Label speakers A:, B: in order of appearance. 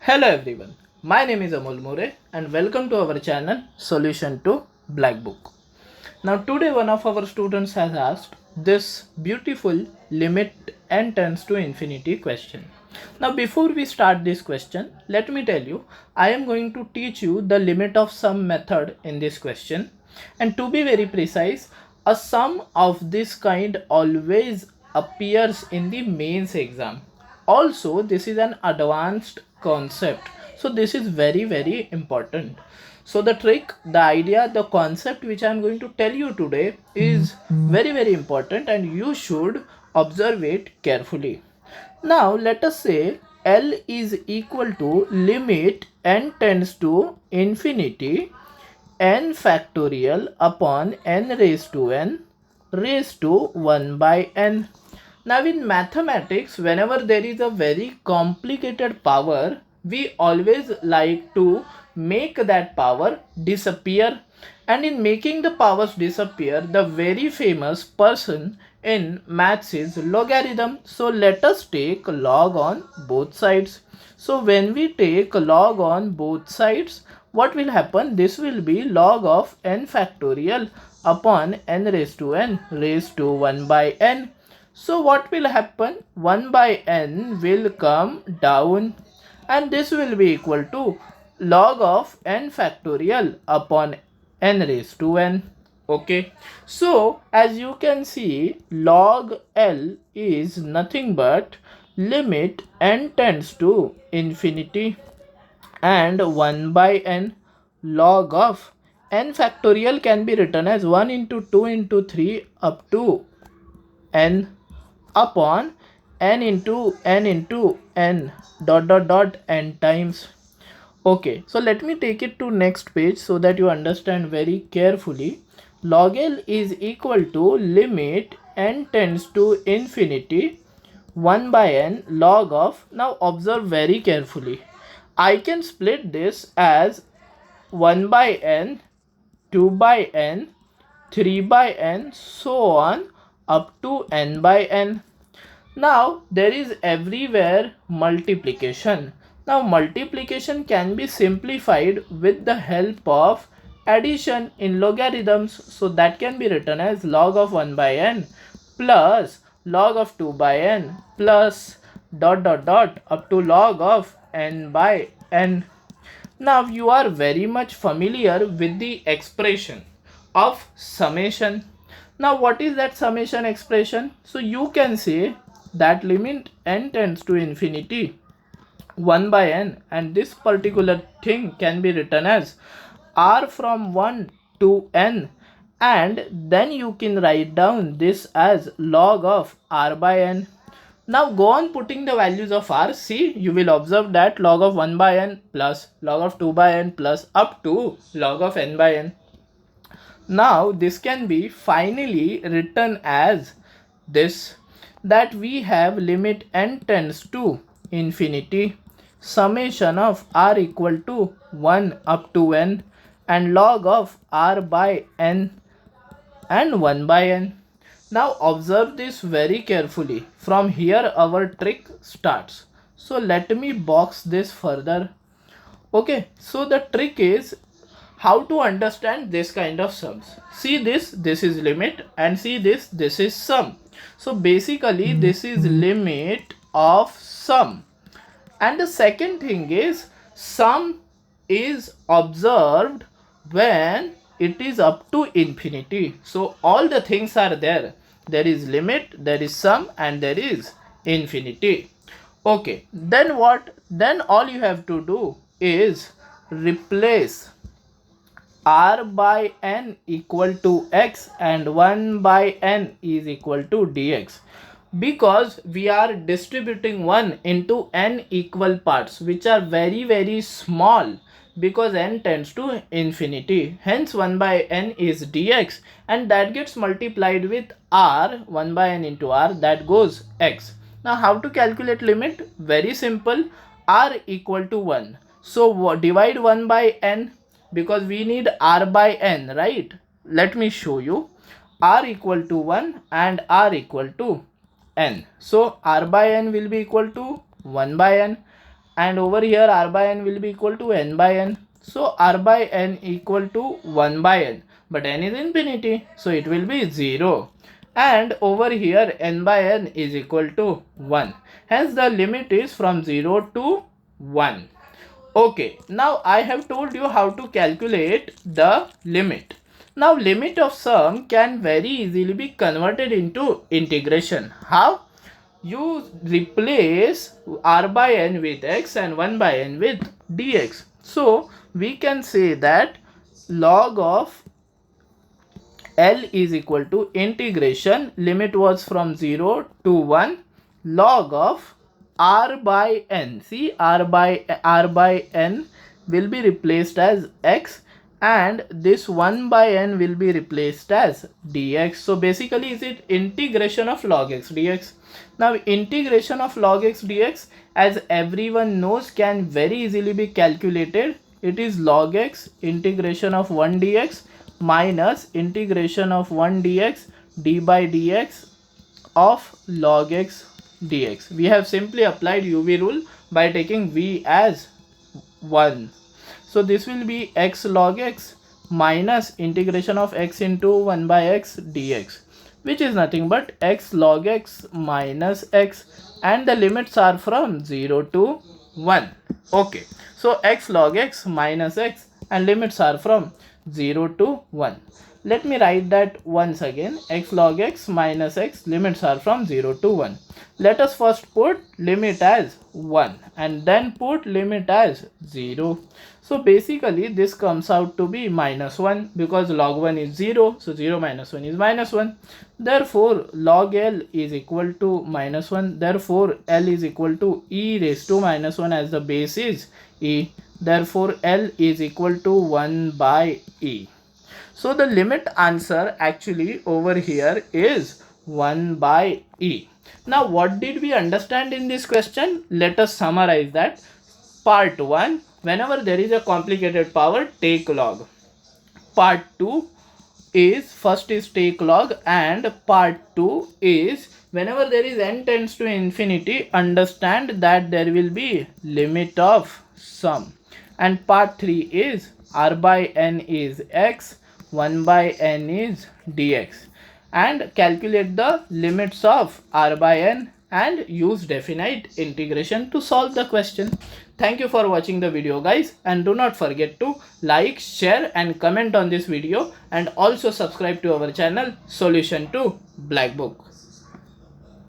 A: Hello everyone, my name is Amol More and welcome to our channel Solution to Black Book. Now today one of our students has asked this beautiful limit n tends to infinity question. Now before we start this question, let me tell you, I am going to teach you the limit of sum method in this question, and to be very precise, a sum of this kind always appears in the mains exam. Also this is an advanced concept, so this is very important. So the trick, the idea, the concept which I am going to tell you today is very important and you should observe it carefully. Now let us say L is equal to limit n tends to infinity n factorial upon n raised to n raised to 1 by n. Now in mathematics, whenever there is a very complicated power, we always like to make that power disappear. And in making the powers disappear, the very famous person in maths is logarithm. So let us take log on both sides. So when we take log on both sides, what will happen? This will be log of n factorial upon n raised to n raised to 1 by n. So what will happen? 1 by n will come down and this will be equal to log of n factorial upon n raised to n. Okay, so as you can see, log L is nothing but limit n tends to infinity and 1 by n. Log of n factorial can be written as 1 into 2 into 3 up to n upon n into n dot n times. Okay, so let me take it to next page so that you understand very carefully. Log L is equal to limit n tends to infinity 1 by n log of. Now observe very carefully. I can split this as 1 by n, 2 by n, 3 by n, so on up to n by n. Now there is everywhere multiplication. Now multiplication can be simplified with the help of addition in logarithms. So that can be written as log of 1 by n plus log of 2 by n plus dot up to log of n by n. Now you are very much familiar with the expression of summation. Now what is that summation expression? So you can say that limit n tends to infinity 1 by n, and this particular thing can be written as r from 1 to n, and then you can write down this as log of r by n. Now go on putting the values of r. See, you will observe that log of 1 by n plus log of 2 by n plus up to log of n by n. Now this can be finally written as this, that we have limit n tends to infinity summation of r equal to 1 up to n and log of r by n and 1 by n. Now observe this very carefully. From here our trick starts. So let me box this further. Okay, so the trick is how to understand this kind of sums. See this is limit, and see this is sum. So basically this is limit of sum. And the second thing is sum is observed when it is up to infinity. So all the things are there. There is limit, there is sum, and there is infinity. Okay, then what? Then all you have to do is replace r by n equal to x and 1 by n is equal to dx, because we are distributing 1 into n equal parts which are very small, because n tends to infinity. Hence 1 by n is dx, and that gets multiplied with r, 1 by n into r, that goes x. Now how to calculate limit? Very simple. R equal to 1. So divide 1 by n, because we need r by n, right? Let me show you. R equal to 1 and r equal to n. So r by n will be equal to 1 by n, and over here r by n will be equal to n by n. So r by n equal to 1 by n, but n is infinity, so it will be 0. And over here n by n is equal to 1. Hence the limit is from 0 to 1. Okay, now I have told you how to calculate the limit. Now limit of sum can very easily be converted into integration. How? You replace r by n with x and 1 by n with dx. So we can say that log of L is equal to integration, limit was from 0 to 1, log of r by n. See, r by n will be replaced as x, and this 1 by n will be replaced as dx. So basically is it integration of log x dx. Now integration of log x dx, as everyone knows, can very easily be calculated. It is log x integration of 1 dx minus integration of 1 dx d by dx of log x dx. We have simply applied UV rule by taking v as 1. So this will be x log x minus integration of x into 1 by x dx, which is nothing but x log x minus x, and the limits are from 0 to 1. Okay, so x log x minus x and limits are from 0 to 1. Let me write that once again. X log x minus x, limits are from 0 to 1. Let us first put limit as 1 and then put limit as 0. So basically this comes out to be minus 1, because log 1 is 0. So 0 minus 1 is minus 1. Therefore log L is equal to minus 1. Therefore L is equal to e raised to minus 1, as the base is e. Therefore L is equal to 1 by e. So the limit answer actually over here is 1 by e. Now what did we understand in this question? Let us summarize that. Part 1, whenever there is a complicated power, take log. Part 2 is, first is take log, and part 2 is whenever there is n tends to infinity, understand that there will be limit of sum. And part 3 is r by n is x, 1 by n is dx, and calculate the limits of r by n and use definite integration to solve the question. Thank you for watching the video, guys, and do not forget to like, share and comment on this video, and also subscribe to our channel Solution to Black Book.